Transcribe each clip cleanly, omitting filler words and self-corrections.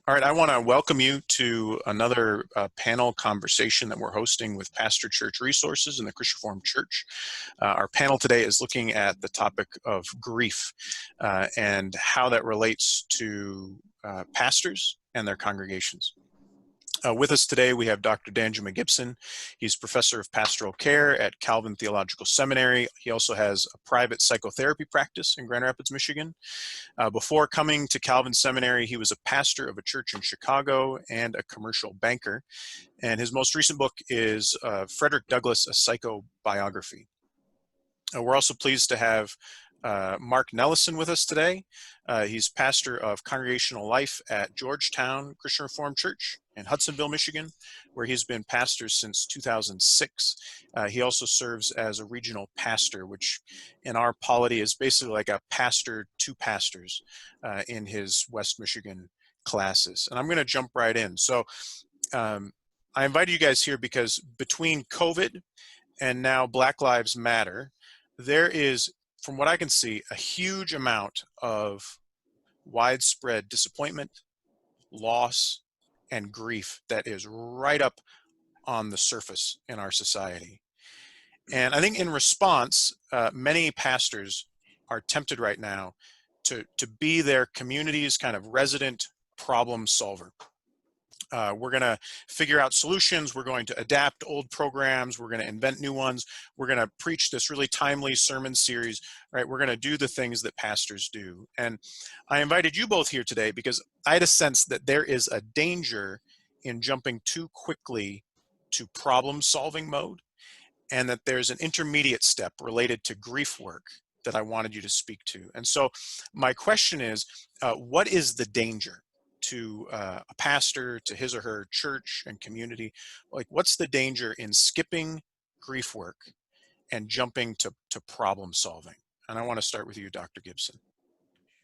All right, I want to welcome you to another panel conversation that we're hosting with Pastor Church Resources in the Christian Reformed Church. Our panel today is looking at the topic of grief and how that relates to pastors and their congregations. With us today, we have Dr. Danjuma Gibson. He's professor of pastoral care at Calvin Theological Seminary. He also has a private psychotherapy practice in Grand Rapids, Michigan. Before coming to Calvin Seminary, he was a pastor of a church in Chicago and a commercial banker. And his most recent book is Frederick Douglass, a Psychobiography. We're also pleased to have Marc Nelesen with us today. He's pastor of Congregational Life at Georgetown Christian Reformed Church in Hudsonville, Michigan, where he's been pastor since 2006. He also serves as a regional pastor, which in our polity is basically like a pastor to pastors in his West Michigan classes. And I'm going to jump right in. So I invited you guys here because between COVID and now Black Lives Matter, there is, from what I can see, a huge amount of widespread disappointment, loss, and grief that is right up on the surface in our society. And I think in response, many pastors are tempted right now to be their community's kind of resident problem solver. We're going to figure out solutions. We're going to adapt old programs. We're going to invent new ones. We're going to preach this really timely sermon series, right? We're going to do the things that pastors do. And I invited you both here today because I had a sense that there is a danger in jumping too quickly to problem-solving mode, and that there's an intermediate step related to grief work that I wanted you to speak to. And so my question is, what is the danger to a pastor, to his or her church and community? Like, what's the danger in skipping grief work and jumping to problem solving? And I want to start with you, Dr. Gibson.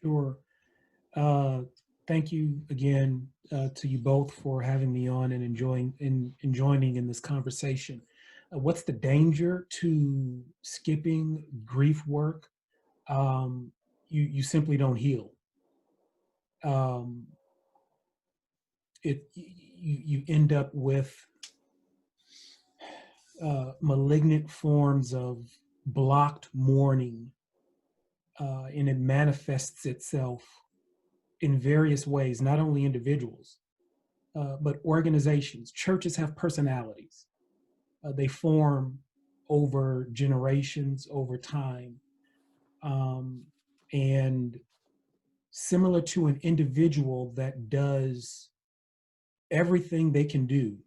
Sure. Thank you again to you both for having me on and joining in this conversation. What's the danger to skipping grief work? You simply don't heal. You end up with malignant forms of blocked mourning, and it manifests itself in various ways, not only individuals, but organizations. Churches have personalities. They form over generations, over time. And similar to an individual that does everything they can do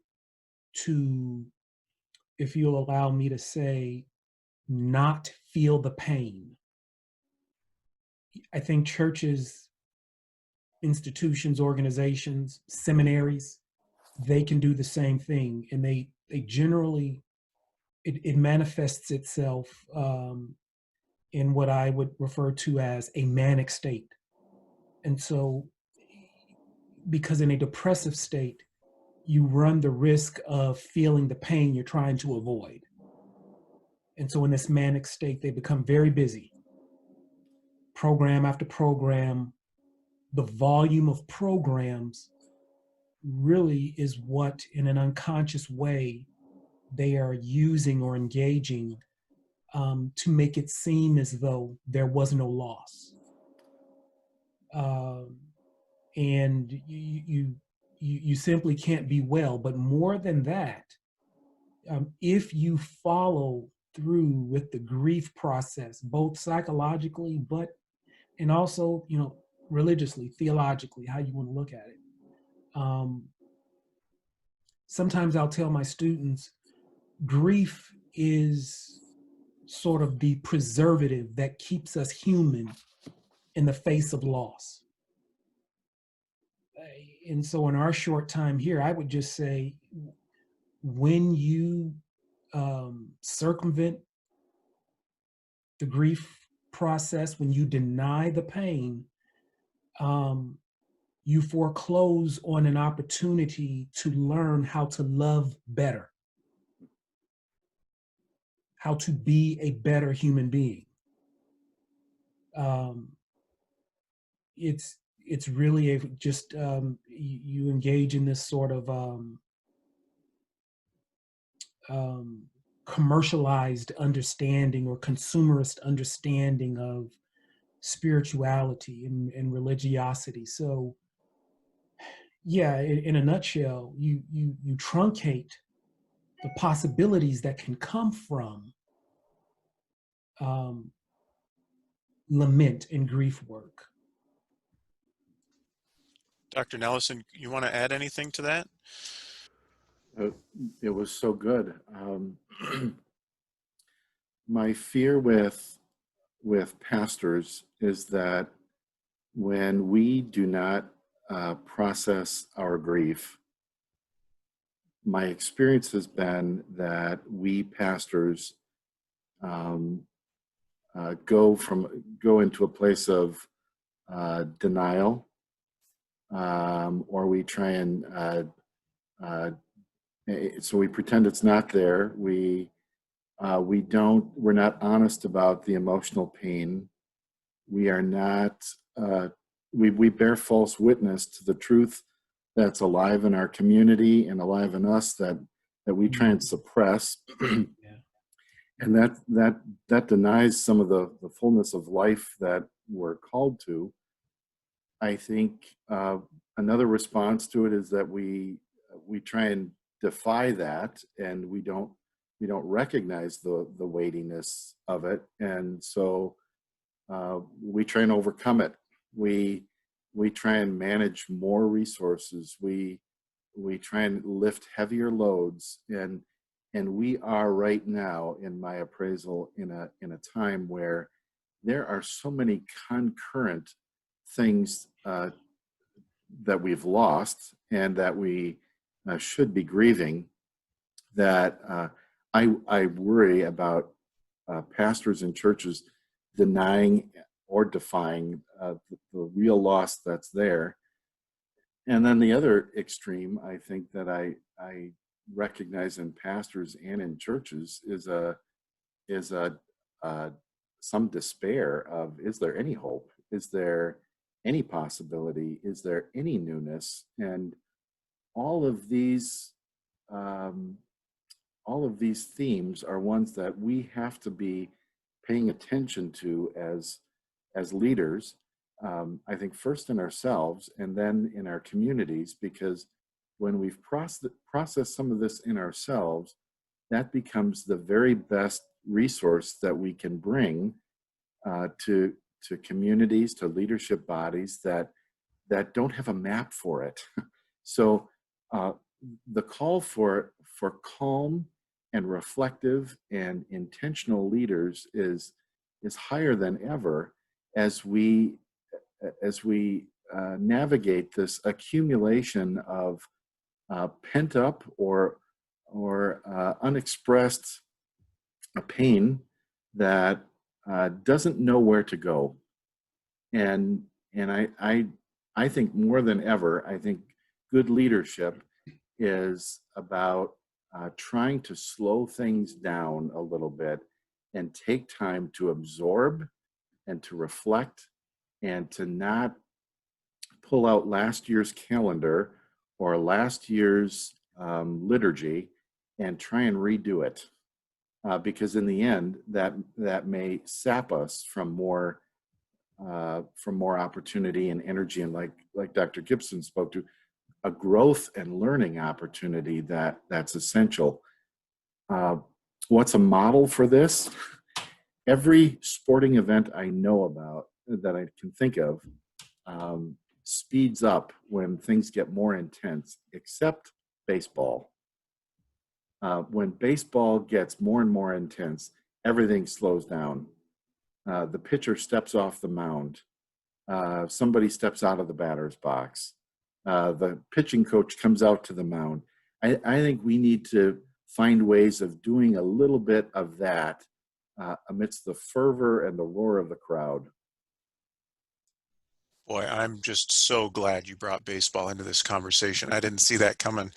to, if you'll allow me to say, not feel the pain. I think churches, institutions, organizations, seminaries, they can do the same thing. And they generally, it manifests itself in what I would refer to as a manic state. And so, because in a depressive state, you run the risk of feeling the pain you're trying to avoid. And so in this manic state, they become very busy. Program after program, the volume of programs really is what, in an unconscious way, they are using or engaging to make it seem as though there was no loss. And you simply can't be well. But more than that, if you follow through with the grief process, both psychologically, and also, religiously, theologically, how you want to look at it. Sometimes I'll tell my students, grief is sort of the preservative that keeps us human in the face of loss. And so in our short time here, I would just say, when you circumvent the grief process, when you deny the pain, you foreclose on an opportunity to learn how to love better, how to be a better human being. it's really just you engage in this sort of commercialized understanding or consumerist understanding of spirituality and religiosity. So yeah, in a nutshell, you truncate the possibilities that can come from lament and grief work. Dr. Nelesen, you want to add anything to that? It was so good. My fear with pastors is that when we do not process our grief, my experience has been that we pastors go into a place of denial, or we try and so we pretend it's not there. We're not honest about the emotional pain. We are not, we bear false witness to the truth that's alive in our community and alive in us that we try and suppress. Yeah. And that denies some of the fullness of life that we're called to. I think another response to it is that we try and defy that, and we don't recognize the weightiness of it, and so we try and overcome it. We try and manage more resources. We try and lift heavier loads, and we are right now, in my appraisal, in a time where there are so many concurrent things that we've lost and that we should be grieving, that I worry about pastors and churches denying or defying the real loss that's there. And then the other extreme, I think, that I recognize in pastors and in churches is some despair of, is there any hope? Is there any possibility? Is there any newness? And all of these themes are ones that we have to be paying attention to as leaders. I think first in ourselves and then in our communities, because when we've processed some of this in ourselves, that becomes the very best resource that we can bring to communities, to leadership bodies that don't have a map for it. So the call for calm and reflective and intentional leaders is higher than ever as we navigate this accumulation of pent up or unexpressed pain that doesn't know where to go. And I think more than ever, I think good leadership is about trying to slow things down a little bit and take time to absorb and to reflect and to not pull out last year's calendar or last year's liturgy and try and redo it. Because in the end, that may sap us from more opportunity and energy, and like Dr. Gibson spoke to, a growth and learning opportunity that's essential. What's a model for this? Every sporting event I know about that I can think of speeds up when things get more intense, except baseball. When baseball gets more and more intense, everything slows down. The pitcher steps off the mound. Somebody steps out of the batter's box. The pitching coach comes out to the mound. I think we need to find ways of doing a little bit of that amidst the fervor and the roar of the crowd. Boy, I'm just so glad you brought baseball into this conversation. I didn't see that coming,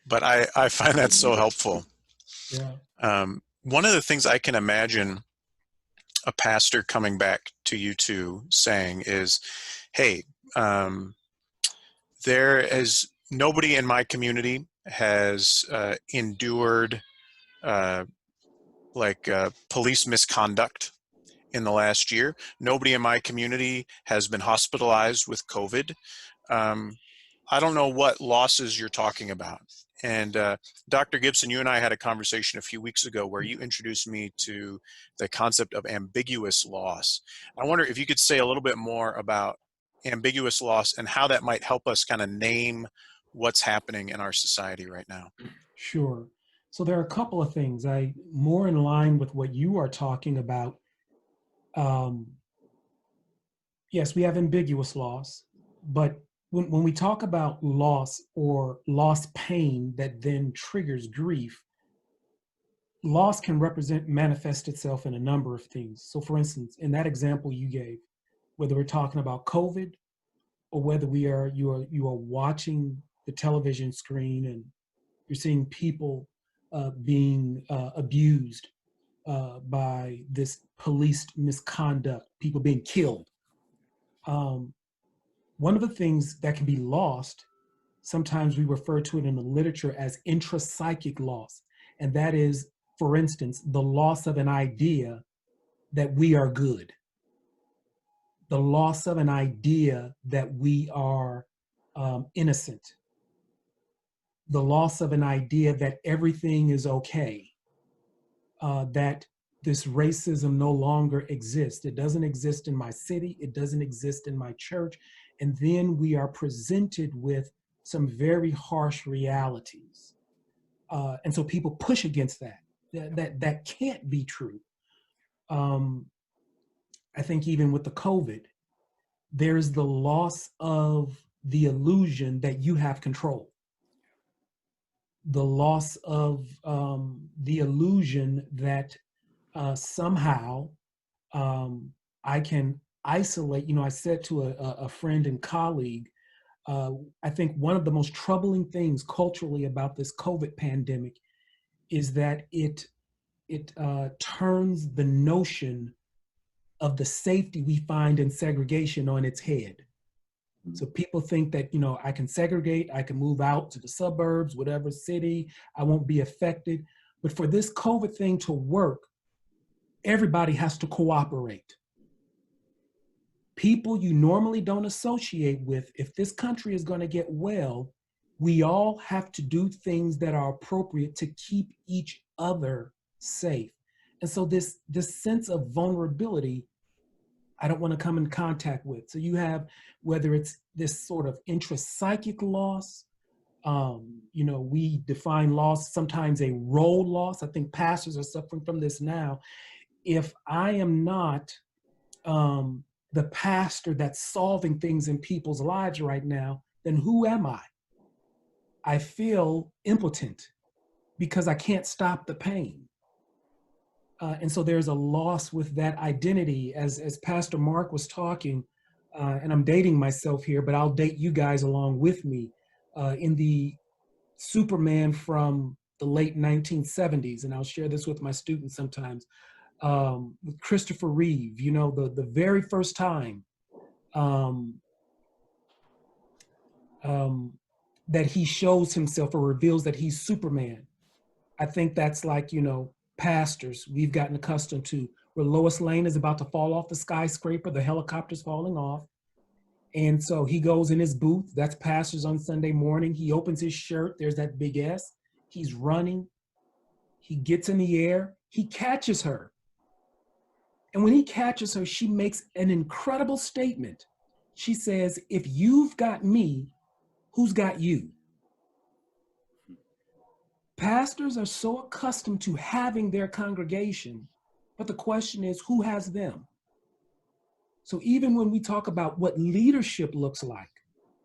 but I find that so helpful. Yeah. One of the things I can imagine a pastor coming back to you two saying is, hey, nobody in my community has endured police misconduct in the last year. Nobody in my community has been hospitalized with COVID. I don't know what losses you're talking about. And Dr. Gibson, you and I had a conversation a few weeks ago where you introduced me to the concept of ambiguous loss. I wonder if you could say a little bit more about ambiguous loss and how that might help us kind of name what's happening in our society right now. Sure. So there are a couple of things more in line with what you are talking about. Yes, we have ambiguous loss, but when we talk about loss or loss pain that then triggers grief, loss can manifest itself in a number of things. So for instance, in that example you gave, whether we're talking about COVID or whether you are watching the television screen and you're seeing people being abused by this police misconduct, people being killed. One of the things that can be lost, sometimes we refer to it in the literature as intrapsychic loss. And that is, for instance, the loss of an idea that we are good. The loss of an idea that we are innocent. The loss of an idea that everything is okay. That this racism no longer exists. It doesn't exist in my city. It doesn't exist in my church. And then we are presented with some very harsh realities. And so people push against that. That can't be true. I think even with the COVID, there's the loss of the illusion that you have control. The loss of the illusion that somehow I can isolate. I said to a friend and colleague, I think one of the most troubling things culturally about this COVID pandemic is that it turns the notion of the safety we find in segregation on its head. So people think that, I can segregate, I can move out to the suburbs, whatever city, I won't be affected. But for this COVID thing to work, everybody has to cooperate. People you normally don't associate with, if this country is going to get well, we all have to do things that are appropriate to keep each other safe. And so this sense of vulnerability, I don't want to come in contact with. So you have, whether it's this sort of intrapsychic loss, we define loss, sometimes a role loss. I think pastors are suffering from this now. If I am not the pastor that's solving things in people's lives right now, then who am I? I feel impotent because I can't stop the pain. And so there's a loss with that identity. As Pastor Marc was talking, and I'm dating myself here, but I'll date you guys along with me, in the Superman from the late 1970s, and I'll share this with my students sometimes, with Christopher Reeve, the very first time that he shows himself or reveals that he's Superman. I think that's like, pastors we've gotten accustomed to, where Lois Lane is about to fall off the skyscraper, the helicopter's falling off. And so he goes in his booth, that's pastors on Sunday morning. He opens his shirt, there's that big S. He's running, he gets in the air, he catches her. And when he catches her, she makes an incredible statement. She says, if you've got me, who's got you? Pastors are so accustomed to having their congregation, but the question is, who has them? So even when we talk about what leadership looks like,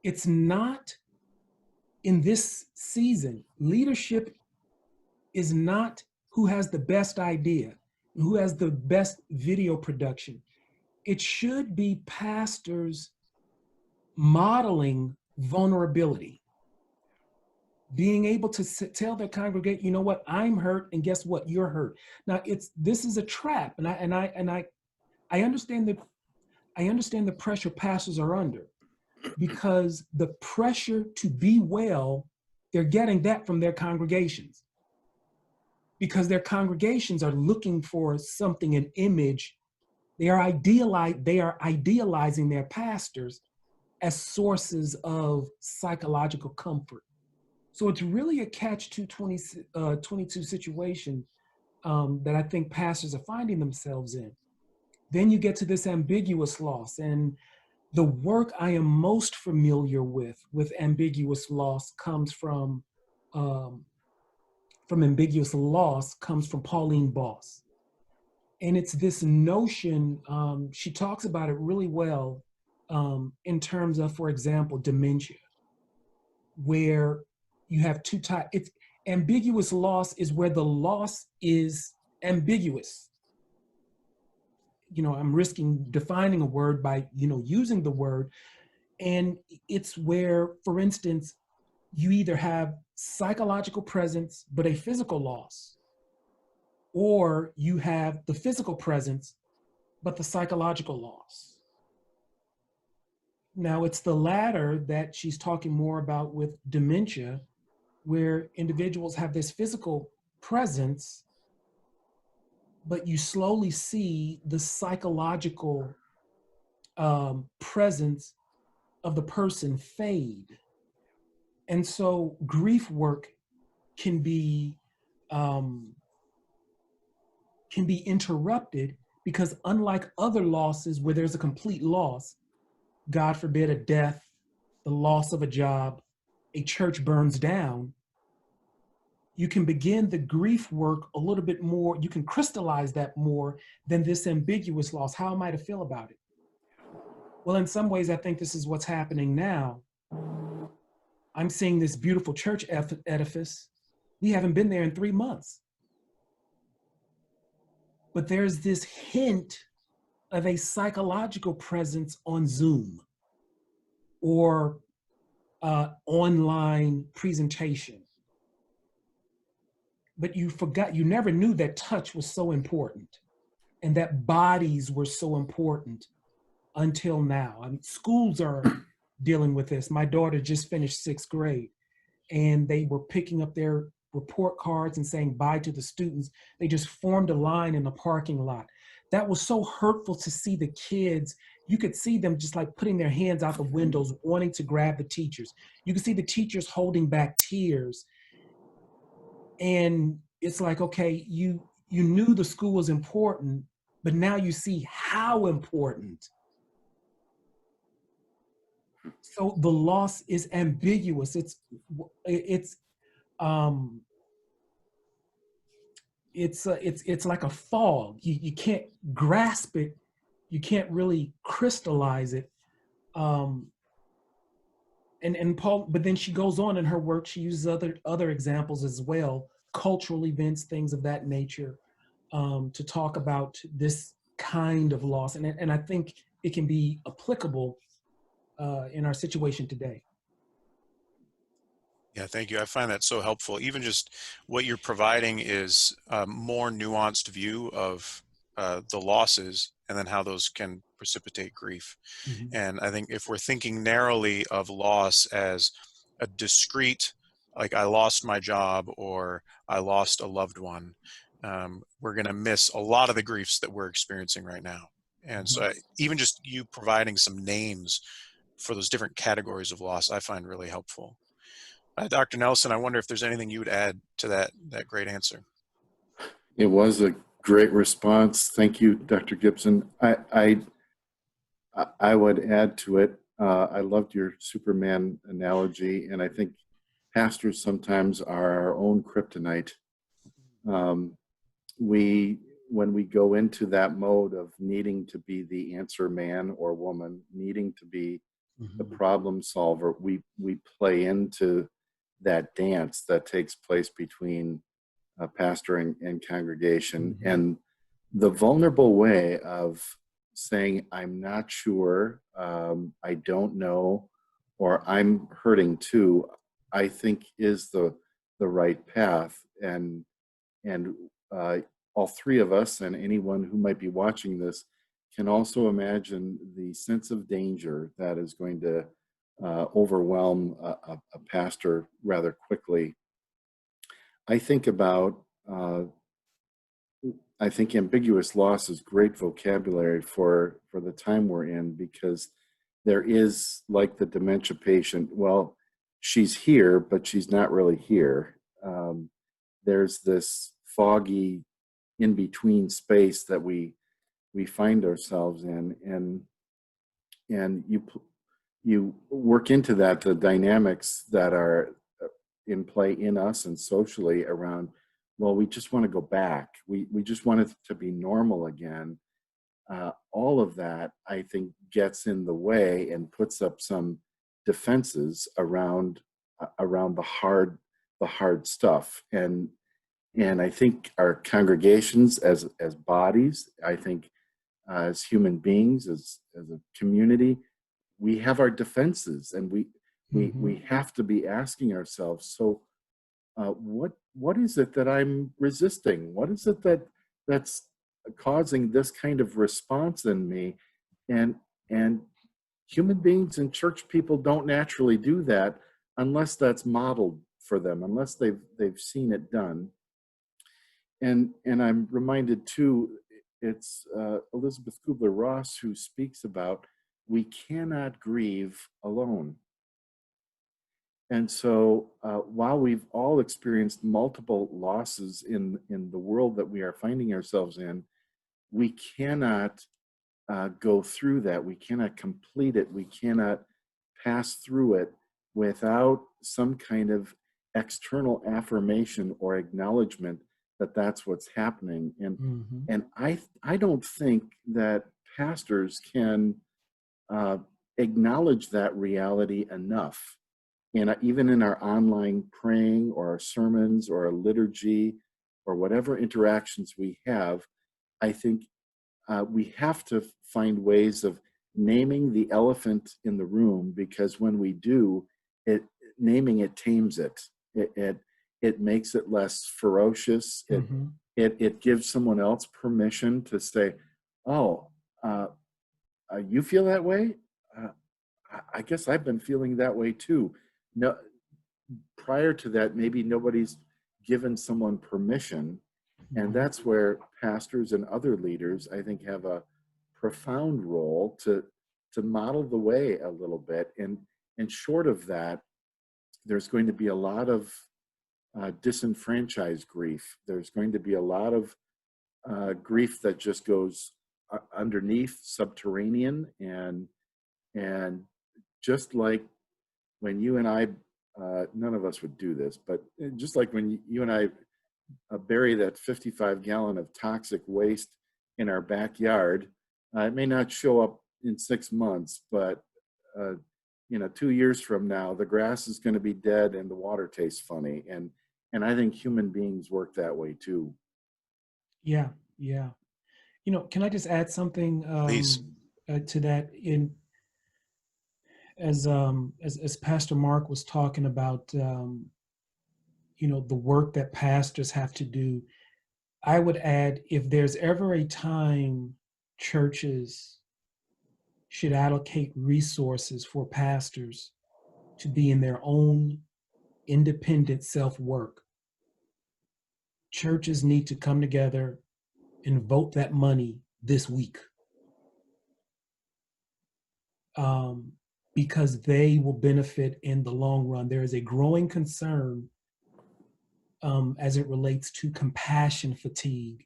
it's not in this season. Leadership is not who has the best idea, who has the best video production. It should be pastors modeling vulnerability, being able to tell their congregation, you know what, I'm hurt, and guess what, you're hurt. Now this is a trap, and I understand the pressure pastors are under, because the pressure to be well, they're getting that from their congregations, because their congregations are looking for something, an image. They are idealizing their pastors as sources of psychological comfort. So it's really a catch-22 situation that I think pastors are finding themselves in. Then you get to this ambiguous loss, and the work I am most familiar with ambiguous loss comes from ambiguous loss comes from Pauline Boss. And it's this notion, she talks about it really well in terms of, for example, dementia, where you have two types. It's ambiguous loss is where the loss is ambiguous. I'm risking defining a word by, using the word. And it's where, for instance, you either have psychological presence, but a physical loss, or you have the physical presence, but the psychological loss. Now, it's the latter that she's talking more about with dementia, where individuals have this physical presence, but you slowly see the psychological presence of the person fade. And so grief work can be interrupted, because unlike other losses where there's a complete loss, God forbid a death, the loss of a job, a church burns down, you can begin the grief work a little bit more, you can crystallize that more than this ambiguous loss. How am I to feel about it? Well, in some ways, I think this is what's happening now. I'm seeing this beautiful church edifice. We haven't been there in 3 months. But there's this hint of a psychological presence on Zoom or online presentation. But you never knew that touch was so important and that bodies were so important until now. I mean, schools are dealing with this. My daughter just finished 6th grade, and they were picking up their report cards and saying bye to the students. They just formed a line in the parking lot. That was so hurtful to see the kids. You could see them just like putting their hands out the windows, wanting to grab the teachers. You could see the teachers holding back tears. And it's like, okay, you knew the school was important, but now you see how important. So the loss is ambiguous. It's like a fog. You can't grasp it. You can't really crystallize it. And Paul, but then she goes on in her work. She uses other examples as well, cultural events, things of that nature, to talk about this kind of loss. And I think it can be applicable in our situation today. Yeah, thank you. I find that so helpful. Even just what you're providing is a more nuanced view of the losses and then how those can precipitate grief. Mm-hmm. And I think if we're thinking narrowly of loss as a discrete, like I lost my job or I lost a loved one, we're going to miss a lot of the griefs that we're experiencing right now. And so even just you providing some names for those different categories of loss, I find really helpful. Dr. Nelesen, I wonder if there's anything you would add to that great answer. It was a great response. Thank you, Dr. Gibson. I would add to it. I loved your Superman analogy, and I think pastors sometimes are our own kryptonite. When we go into that mode of needing to be the answer man or woman, needing to be the problem solver, we play into that dance that takes place between pastor and congregation. And the vulnerable way of saying, I'm not sure, I don't know, or I'm hurting too, I think is the right path. And all three of us and anyone who might be watching this can also imagine the sense of danger that is going to overwhelm a pastor rather quickly. I think about, I think ambiguous loss is great vocabulary for the time we're in, because there is, like the dementia patient, well, she's here, but she's not really here. There's this foggy in-between space that we find ourselves in, and you work into that the dynamics that are in play in us and socially around, well, we just want to go back. We just want it to be normal again. All of that, I think, gets in the way and puts up some defenses around the hard stuff. And I think our congregations as bodies, I think as human beings, as a community, we have our defenses, and we have to be asking ourselves, so what is it that I'm resisting? What is it that's causing this kind of response in me? And human beings and church people don't naturally do that unless that's modeled for them, unless they've seen it done. And I'm reminded too, it's Elizabeth Kubler-Ross who speaks about, we cannot grieve alone. And so while we've all experienced multiple losses in the world that we are finding ourselves in, we cannot go through that. We cannot complete it. We cannot pass through it without some kind of external affirmation or acknowledgement that that's what's happening. And I don't think that pastors can acknowledge that reality enough. And even in our online praying or our sermons or our liturgy or whatever interactions we have, I think we have to find ways of naming the elephant in the room, because when we do, naming it tames it. It makes it less ferocious. It gives someone else permission to say, oh, you feel that way? I guess I've been feeling that way too. No, prior to that, maybe nobody's given someone permission. And that's where pastors and other leaders, I think, have a profound role to model the way a little bit. And short of that, there's going to be a lot of disenfranchised grief. There's going to be a lot of grief that just goes underneath, subterranean, and just like when you and I, none of us would do this, but just like when you and I bury that 55-gallon of toxic waste in our backyard, it may not show up in 6 months, but 2 years from now, the grass is going to be dead and the water tastes funny. And I think human beings work that way too. Yeah. Can I just add something to that? As Pastor Marc was talking about, the work that pastors have to do, I would add, if there's ever a time churches should allocate resources for pastors to be in their own independent self-work, churches need to come together and vote that money this week. Because they will benefit in the long run. There is a growing concern as it relates to compassion fatigue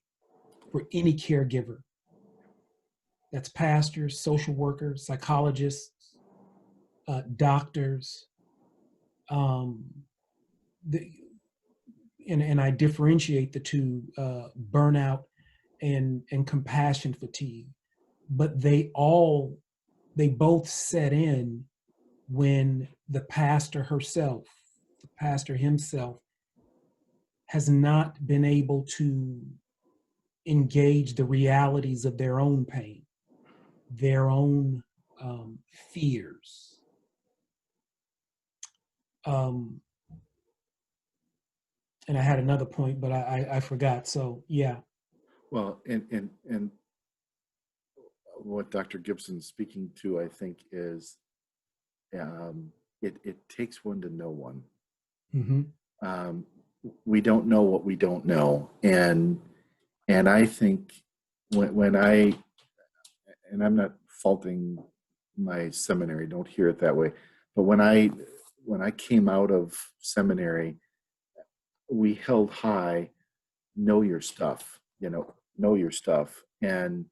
for any caregiver. That's pastors, social workers, psychologists, doctors. And I differentiate the two, burnout and compassion fatigue. But they both set in when the pastor himself has not been able to engage the realities of their own pain, their own fears. And I had another point, but I forgot. So yeah. Well, and what Dr. Gibson's speaking to, I think, is it takes one to know one. Mm-hmm. We don't know what we don't know, and I think when and I'm not faulting my seminary, don't hear it that way, but when I came out of seminary, we held high, know your stuff, know your stuff. And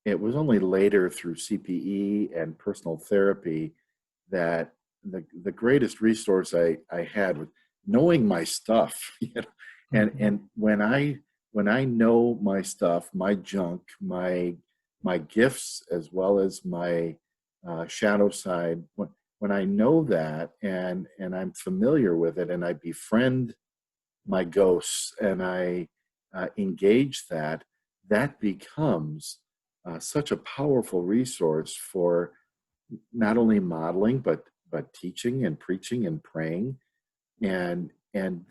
it was only later through CPE and personal therapy that the greatest resource I had was knowing my stuff. And when I know my stuff, my junk, my gifts, as well as my shadow side, when I know that and I'm familiar with it, and I befriend my ghosts and I engage that becomes such a powerful resource for not only modeling but teaching and preaching and praying, and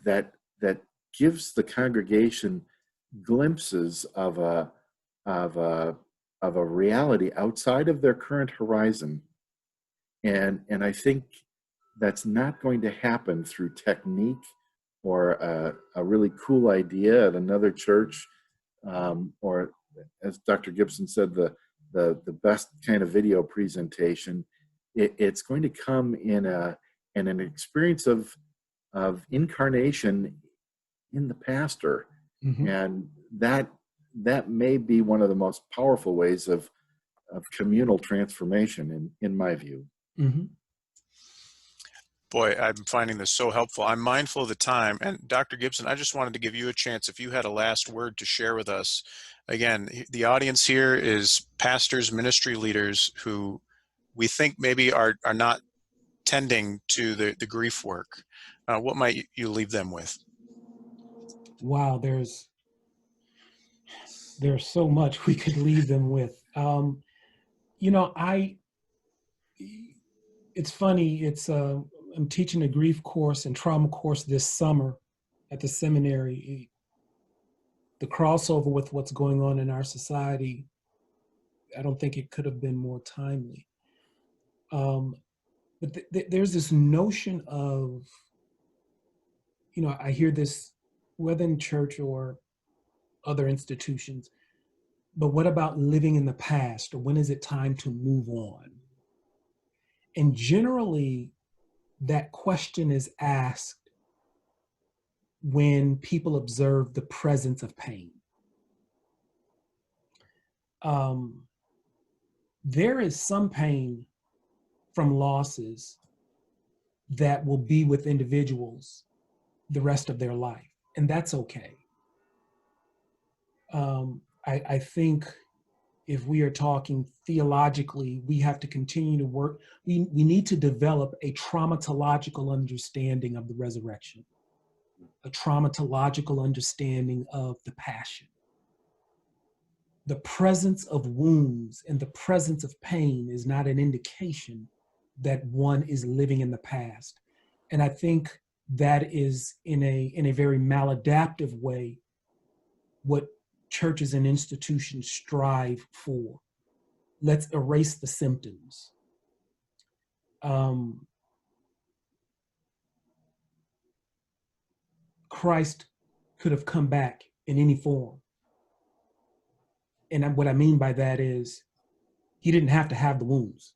that gives the congregation glimpses of a reality outside of their current horizon, and I think that's not going to happen through technique or a really cool idea at another church, or as Dr. Gibson said, the best kind of video presentation. It's going to come in an experience of incarnation in the pastor, Mm-hmm. and that may be one of the most powerful ways of communal transformation, in my view. Mm-hmm. Boy, I'm finding this so helpful. I'm mindful of the time. And Dr. Gibson, I just wanted to give you a chance if you had a last word to share with us. Again, the audience here is pastors, ministry leaders who we think maybe are not tending to the grief work. What might you leave them with? Wow, there's so much we could leave them with. It's funny. I'm teaching a grief course and trauma course this summer at the seminary. The crossover with what's going on in our society, I don't think it could have been more timely. But there's this notion of, I hear this whether in church or other institutions, but what about living in the past, or when is it time to move on? And generally, that question is asked when people observe the presence of pain. There is some pain from losses that will be with individuals the rest of their life, and that's okay. I think if we are talking theologically, we have to continue to work. We need to develop a traumatological understanding of the resurrection, a traumatological understanding of the passion. The presence of wounds and the presence of pain is not an indication that one is living in the past. And I think that is in a very maladaptive way what churches and institutions strive for. Let's erase the symptoms. Christ could have come back in any form. And what I mean by that is he didn't have to have the wounds.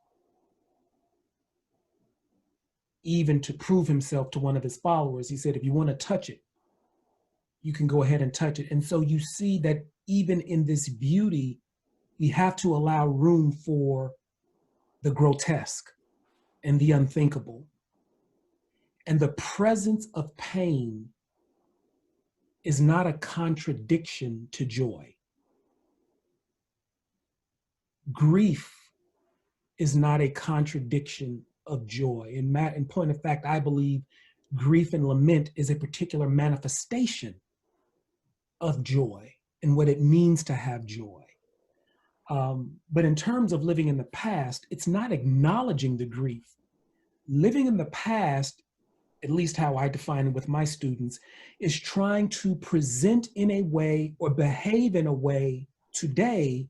Even to prove himself to one of his followers, he said, if you want to touch it, you can go ahead and touch it. And so you see that even in this beauty, we have to allow room for the grotesque and the unthinkable. And the presence of pain is not a contradiction to joy. Grief is not a contradiction of joy. In point of fact, I believe grief and lament is a particular manifestation of joy and what it means to have joy. But in terms of living in the past, it's not acknowledging the grief. Living in the past, at least how I define it with my students, is trying to present in a way or behave in a way today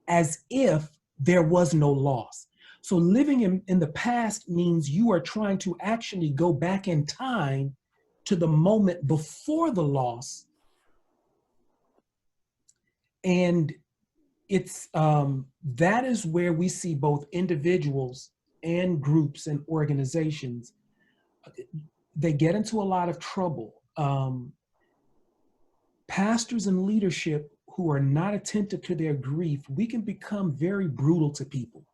as if there was no loss. So living in the past means you are trying to actually go back in time to the moment before the loss. And it's that is where we see both individuals and groups and organizations, they get into a lot of trouble. Pastors and leadership who are not attentive to their grief, we can become very brutal to people.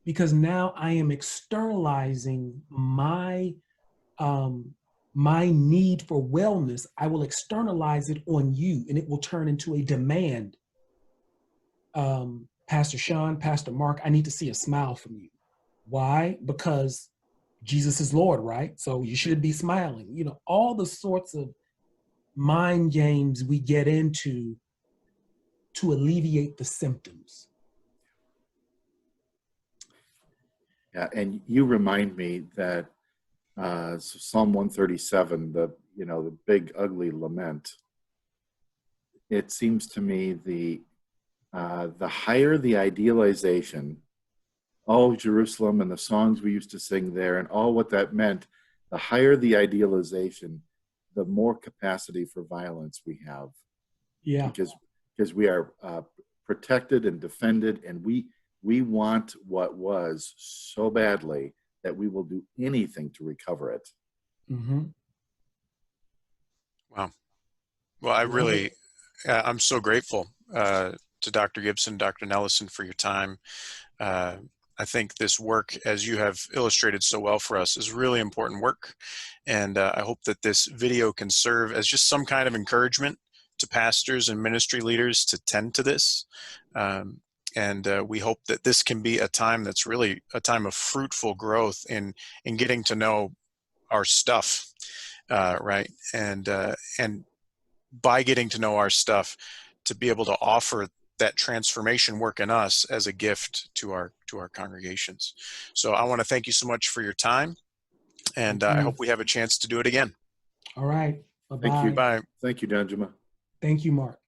Because now I am externalizing my need for wellness. I will externalize it on you, and it will turn into a demand. Pastor Sean, Pastor Marc, I need to see a smile from you. Why? Because Jesus is Lord, right? So you should be smiling. You know, all the sorts of mind games we get into to alleviate the symptoms. Yeah, and you remind me that Psalm 137, the big ugly lament. It seems to me the higher the idealization, oh Jerusalem and the songs we used to sing there and all what that meant, the higher the idealization, the more capacity for violence we have. Yeah, because we are protected and defended, and we want what was so badly that we will do anything to recover it. mm-hmm. Wow. Well, I'm so grateful to Dr. Gibson, Dr. Nelesen for your time. I think this work, as you have illustrated so well for us, is really important work. And I hope that this video can serve as just some kind of encouragement to pastors and ministry leaders to tend to this. And we hope that this can be a time that's really a time of fruitful growth in getting to know our stuff, right? And by getting to know our stuff, to be able to offer that transformation work in us as a gift to our congregations. So I want to thank you so much for your time, and I hope we have a chance to do it again. All right. Bye-bye. Thank you. Bye. Thank you, Danjuma. Thank you, Marc.